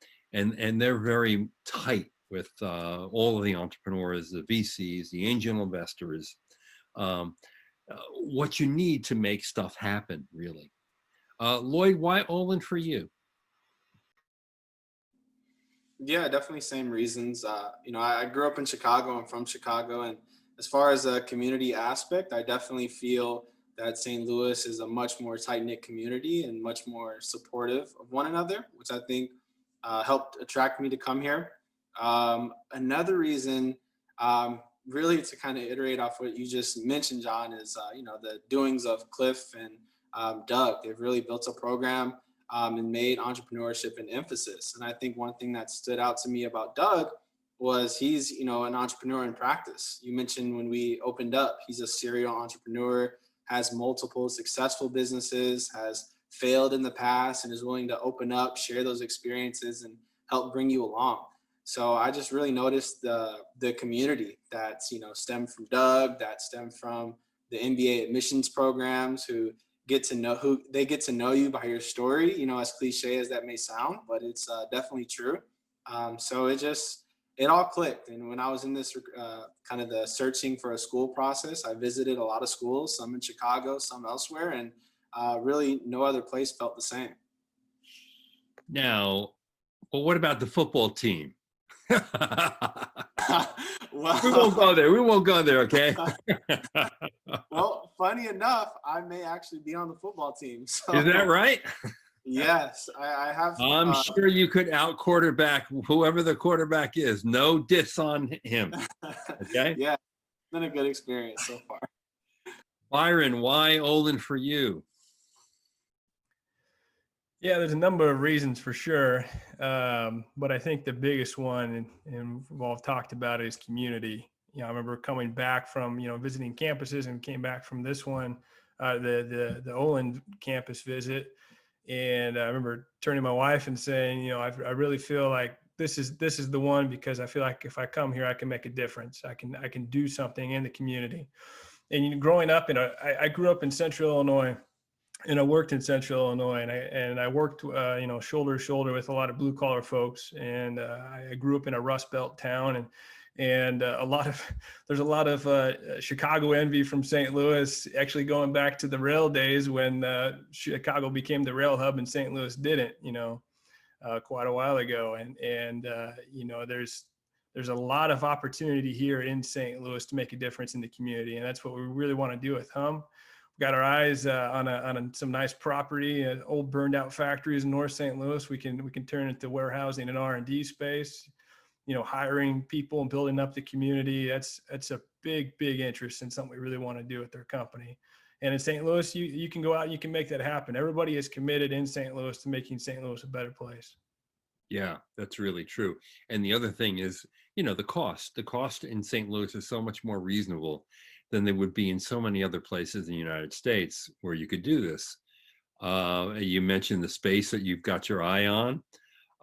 A: they're very tight with all of the entrepreneurs, the VCs, the angel investors, what you need to make stuff happen, really. Lloyd, why Olin for you?
E: Yeah, definitely same reasons. I grew up in Chicago. I'm from Chicago. And as far as a community aspect, I definitely feel that St. Louis is a much more tight-knit community and much more supportive of one another, which I think helped attract me to come here. Another reason, really to kind of iterate off what you just mentioned, John, is, the doings of Cliff and Doug. They've really built a program and made entrepreneurship an emphasis. And I think one thing that stood out to me about Doug was he's, an entrepreneur in practice. You mentioned when we opened up, he's a serial entrepreneur, has multiple successful businesses, has failed in the past, and is willing to open up, share those experiences, and help bring you along. So I just really noticed the community that's, stemmed from Doug, that stemmed from the MBA admissions programs, who get to know you by your story, as cliche as that may sound, but it's definitely true. So it all clicked. And when I was in this kind of the searching for a school process, I visited a lot of schools, some in Chicago, some elsewhere, and really no other place felt the same.
A: Now, well, what about the football team?
E: Well,
A: we won't go there, okay?
E: Well, funny enough, I may actually be on the football team. So,
A: is that right?
E: Yes, I have.
A: I'm sure you could out quarterback whoever the quarterback is. No diss on him. Okay.
E: Yeah, it's been a good experience so far.
A: Byron, why Olin for you?
C: Yeah, there's a number of reasons for sure. But I think the biggest one, and we've all talked about it, is community. I remember coming back from, visiting campuses, and came back from this one, the Olin campus visit. And I remember turning to my wife and saying, I really feel like this is the one, because I feel like if I come here, I can make a difference. I can do something in the community. And growing up I grew up in Central Illinois, and I worked in Central Illinois, and I worked, shoulder to shoulder with a lot of blue collar folks. And I grew up in a Rust Belt town, and there's a lot of Chicago envy from St. Louis, actually going back to the rail days when Chicago became the rail hub and St. Louis didn't, quite a while ago. And there's a lot of opportunity here in St. Louis to make a difference in the community. And that's what we really want to do with HUM. We've got our eyes on some nice property, old burned out factories in North St. Louis. We can turn into warehousing and R&D space, hiring people and building up the community. That's a big interest, and something we really want to do with our company. And in St. Louis, you can go out and you can make that happen. Everybody is committed in St. Louis to making St. Louis a better place.
A: Yeah, that's really true. And the other thing is, the cost in St. Louis is so much more reasonable than they would be in so many other places in the United States where you could do this. You mentioned the space that you've got your eye on.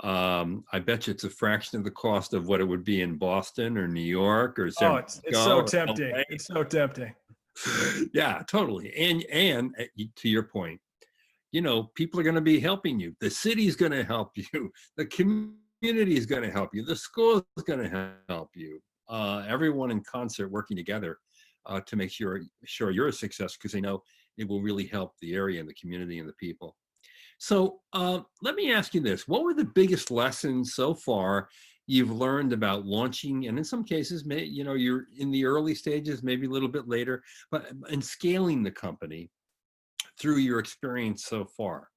A: I bet you it's a fraction of the cost of what it would be in Boston or New York or San Francisco.
C: It's so tempting. LA. It's so tempting.
A: Yeah, totally. And to your point, people are going to be helping you. The city's going to help you. The community is going to help you. The school is going to help you. Everyone in concert working together to make sure you're a success, because they know it will really help the area and the community and the people. So let me ask you this. What were the biggest lessons so far you've learned about launching, and in some cases, you're in the early stages, maybe a little bit later, but in scaling the company through your experience so far?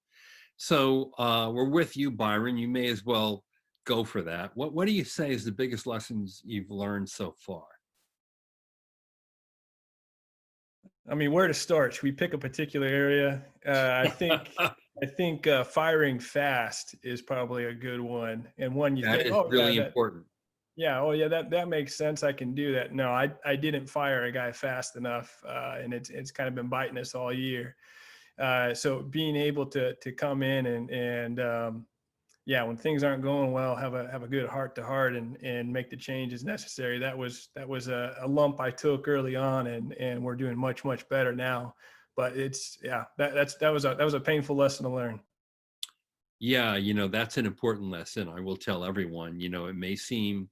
A: So we're with you, Byron. You may as well go for that. What do you say is the biggest lessons you've learned so far?
C: I mean, where to start? Should we pick a particular area? I think I think firing fast is probably a good one, and one you
A: That
C: think,
A: is
C: oh yeah,
A: really important.
C: that makes sense. I can do that. No, I didn't fire a guy fast enough, and it's kind of been biting us all year. So being able to come in and yeah, when things aren't going well, have a good heart to heart and make the changes necessary. That was a lump I took early on, and we're doing much better now. But it's that was a painful lesson to learn.
A: Yeah, that's an important lesson. I will tell everyone, it may seem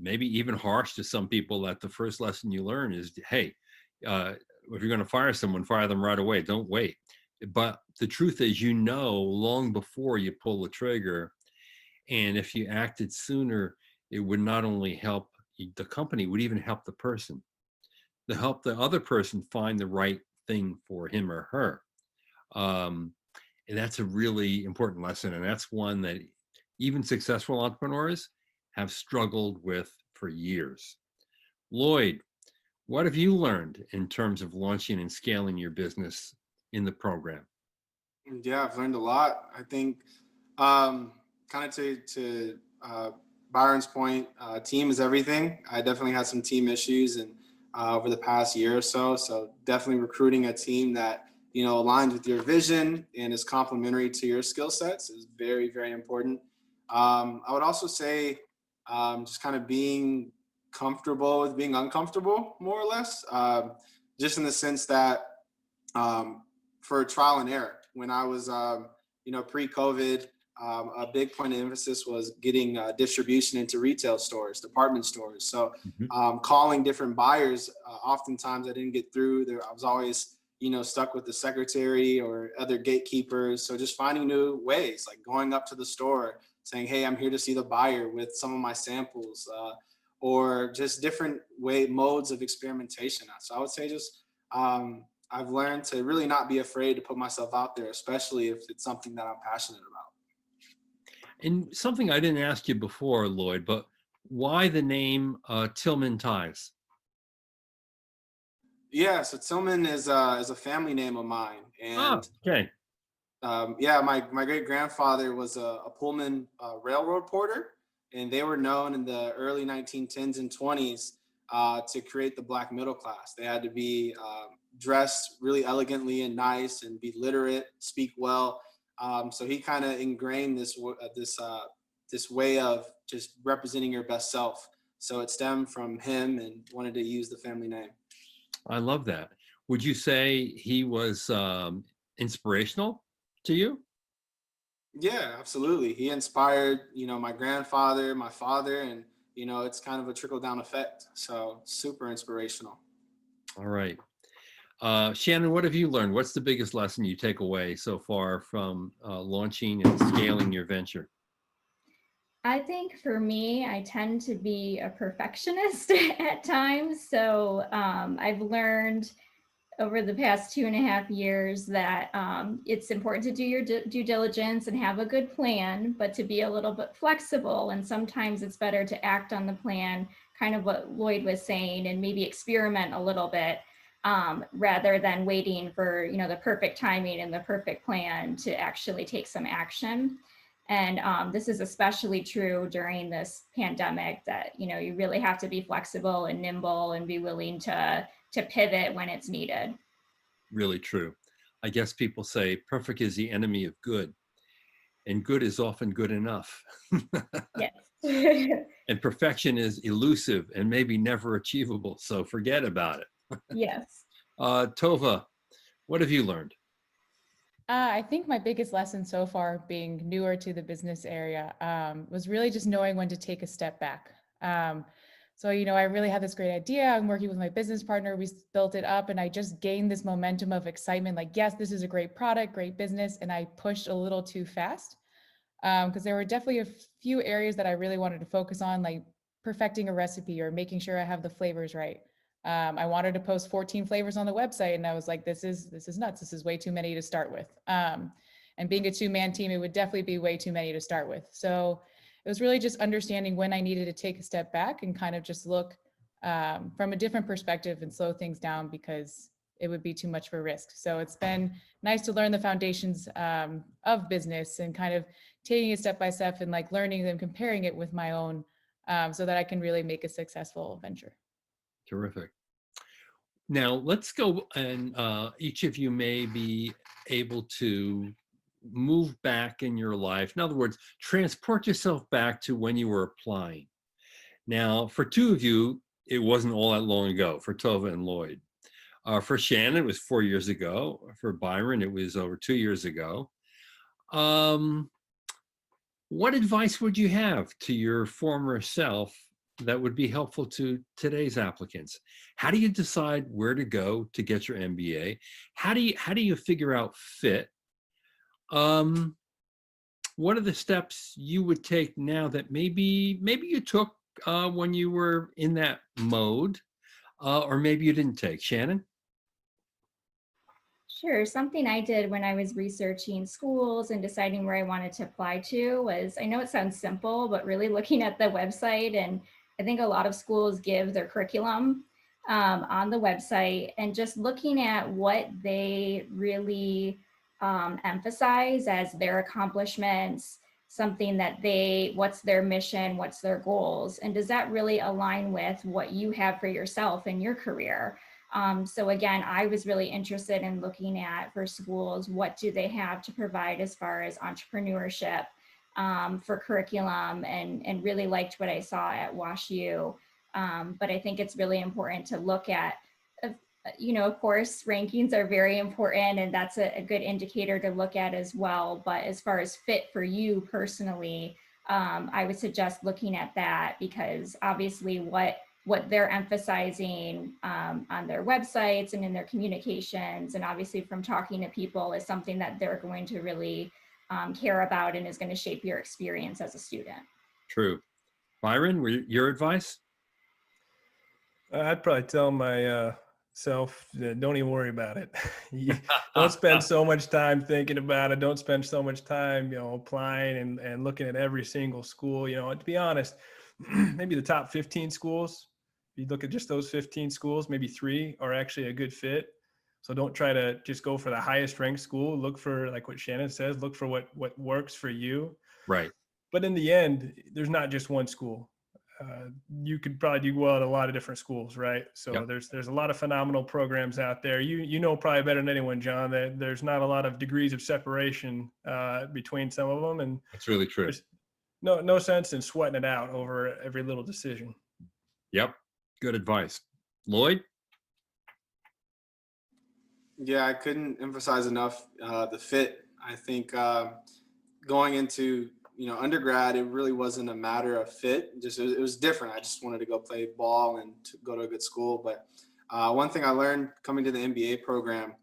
A: maybe even harsh to some people that the first lesson you learn is, hey, if you're going to fire someone, fire them right away. Don't wait. But the truth is, long before you pull the trigger, and if you acted sooner, it would not only help the company, it would even help the person, to help the other person find the right thing for him or her. And that's a really important lesson. And that's one that even successful entrepreneurs have struggled with for years. Lloyd, what have you learned in terms of launching and scaling your business in the program?
E: Yeah, I've learned a lot. I think kind of to Byron's point, team is everything. I definitely had some team issues and over the past year or so. So definitely recruiting a team that aligns with your vision and is complementary to your skill sets is very, very important. I would also say just kind of being comfortable with being uncomfortable, more or less, just in the sense that for trial and error. When I was, pre-COVID, a big point of emphasis was getting distribution into retail stores, department stores. So calling different buyers, oftentimes I didn't get through there. I was always, stuck with the secretary or other gatekeepers. So just finding new ways, like going up to the store saying, hey, I'm here to see the buyer with some of my samples, or just different modes of experimentation. So I would say just, I've learned to really not be afraid to put myself out there, especially if it's something that I'm passionate about.
A: And something I didn't ask you before, Lloyd, but why the name Tillman Ties?
E: Yeah, so Tillman is a family name of mine, and
A: okay.
E: My great grandfather was a Pullman railroad porter, and they were known in the early 1910s and 20s to create the Black middle class. They had to be dressed really elegantly and nice, and be literate, speak well. So he kind of ingrained this way of just representing your best self. So it stemmed from him, and wanted to use the family name.
A: I love that. Would you say he was inspirational to you?
E: Yeah, absolutely. He inspired, my grandfather, my father, and, it's kind of a trickle down effect. So super inspirational.
A: All right. Shannon, what have you learned? What's the biggest lesson you take away so far from launching and scaling your venture?
B: I think for me, I tend to be a perfectionist at times. So I've learned over the past 2.5 years that it's important to do your due diligence and have a good plan, but to be a little bit flexible. And sometimes it's better to act on the plan, kind of what Lloyd was saying, and maybe experiment a little bit rather than waiting for the perfect timing and the perfect plan to actually take some action. And this is especially true during this pandemic, that you really have to be flexible and nimble and be willing to pivot when it's needed.
A: Really true. I guess people say perfect is the enemy of good, and good is often good enough.
B: Yes.
A: And perfection is elusive and maybe never achievable, so forget about it.
B: Yes.
A: Tova, what have you learned?
D: I think my biggest lesson so far, being newer to the business area, was really just knowing when to take a step back. So, I really had this great idea. I'm working with my business partner. We built it up, and I just gained this momentum of excitement. Like, yes, this is a great product, great business. And I pushed a little too fast because there were definitely a few areas that I really wanted to focus on, like perfecting a recipe or making sure I have the flavors right. I wanted to post 14 flavors on the website, and I was like, this is nuts. This is way too many to start with. And being a two-man team, it would definitely be way too many to start with. So it was really just understanding when I needed to take a step back and kind of just look from a different perspective and slow things down, because it would be too much of a risk. So it's been nice to learn the foundations of business and kind of taking it step by step and like learning and comparing it with my own so that I can really make a successful venture.
A: Terrific. Now let's go, and each of you may be able to move back in your life. In other words, transport yourself back to when you were applying. Now, for two of you, it wasn't all that long ago, for Tova and Lloyd. For Shannon, it was 4 years ago. For Byron, it was over 2 years ago. What advice would you have to your former self that would be helpful to today's applicants? How do you decide where to go to get your MBA? How do you figure out fit? What are the steps you would take now that maybe you took when you were in that mode, or maybe you didn't take? Shannon?
B: Sure. Something I did when I was researching schools and deciding where I wanted to apply to was, I know it sounds simple, but really looking at the website, and I think a lot of schools give their curriculum on the website, and just looking at what they really emphasize as their accomplishments, something that what's their mission, what's their goals, and does that really align with what you have for yourself in your career? So again, I was really interested in looking at, for schools, what do they have to provide as far as entrepreneurship for curriculum, and really liked what I saw at WashU. But I think it's really important to look at, of course, rankings are very important, and that's a good indicator to look at as well. But as far as fit for you personally, I would suggest looking at that, because obviously what they're emphasizing on their websites and in their communications, and obviously from talking to people, is something that they're going to really care about and is going to shape your experience as a student.
A: True. Byron, your advice?
C: I'd probably tell my self, don't even worry about it. Don't spend so much time thinking about it. Don't spend so much time, applying and looking at every single school. To be honest, maybe the top 15 schools, if you look at just those 15 schools, maybe 3 are actually a good fit. So don't try to just go for the highest ranked school. Look for, like what Shannon says, look for what works for you.
A: Right.
C: But in the end, there's not just one school. You could probably do well at a lot of different schools, right? So
A: Yep.
C: there's a lot of phenomenal programs out there. You know probably better than anyone, John, that there's not a lot of degrees of separation between some of them, and
A: That's really true.
C: there's no sense in sweating it out over every little decision.
A: Yep. Good advice. Lloyd?
E: Yeah, I couldn't emphasize enough the fit. I think going into undergrad, it really wasn't a matter of fit. Just it was different. I just wanted to go play ball and to go to a good school. But one thing I learned coming to the MBA program,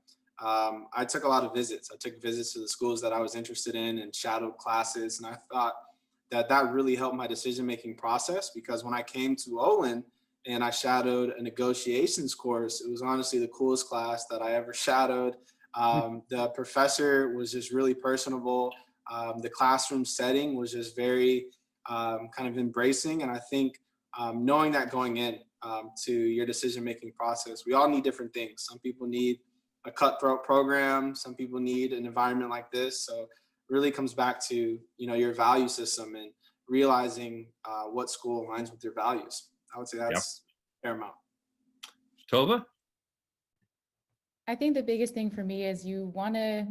E: I took a lot of visits. I took visits to the schools that I was interested in and shadowed classes. And I thought that really helped my decision-making process, because when I came to Olin and I shadowed a negotiations course, it was honestly the coolest class that I ever shadowed. The professor was just really personable. The classroom setting was just very kind of embracing. And I think knowing that going in to your decision-making process, we all need different things. Some people need a cutthroat program. Some people need an environment like this. So it really comes back to, your value system and realizing what school aligns with your values. I would say that's paramount.
A: Tova?
D: I think the biggest thing for me is you want to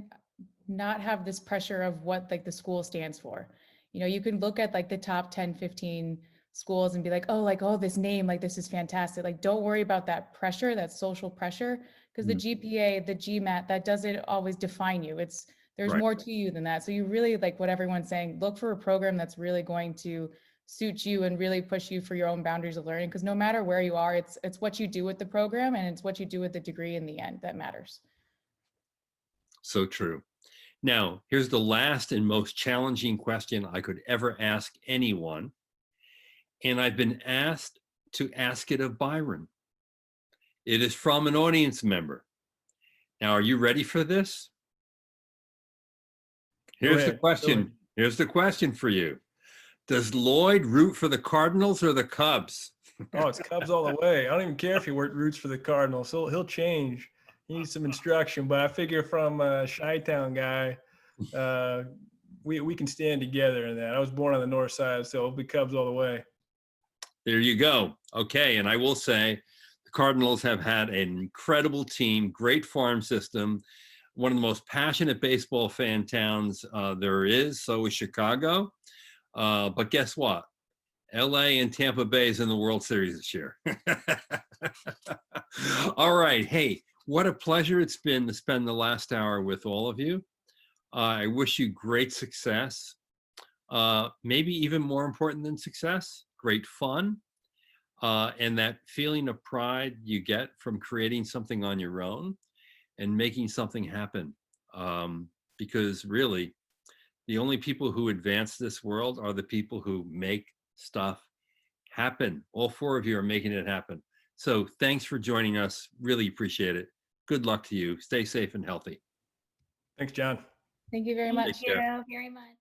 D: not have this pressure of what like the school stands for. You can look at like the top 10, 15 schools and be like, oh, this name, like this is fantastic. Like, don't worry about that pressure, that social pressure, because the GPA, the GMAT, that doesn't always define you. There's
A: Right.
D: more to you than that. So you really, like what everyone's saying, look for a program that's really going to suit you and really push you for your own boundaries of learning. Because no matter where you are, it's what you do with the program and it's what you do with the degree in the end that matters.
A: So true. Now, here's the last and most challenging question I could ever ask anyone. And I've been asked to ask it of Byron. It is from an audience member. Now, are you ready for this? Here's the question. Here's the question for you. Does Lloyd root for the Cardinals or the Cubs?
C: Oh, it's Cubs all the way. I don't even care if he roots for the Cardinals. He'll change. he needs some instruction. But I figure from a Chi-Town guy, we can stand together in that. I was born on the north side, so it'll be Cubs all the way.
A: There you go. Okay, and I will say the Cardinals have had an incredible team, great farm system, one of the most passionate baseball fan towns there is. So is Chicago. But guess what? LA and Tampa Bay is in the World Series this year. All right. Hey, what a pleasure it's been to spend the last hour with all of you. I wish you great success. Maybe even more important than success, great fun. And that feeling of pride you get from creating something on your own and making something happen. Because really, the only people who advance this world are the people who make stuff happen. All four of you are making it happen. So thanks for joining us. Really appreciate it. Good luck to you. Stay safe and healthy.
C: Thanks, John.
D: Thank you very
A: Take
D: much.
A: care.
B: Thank you very much.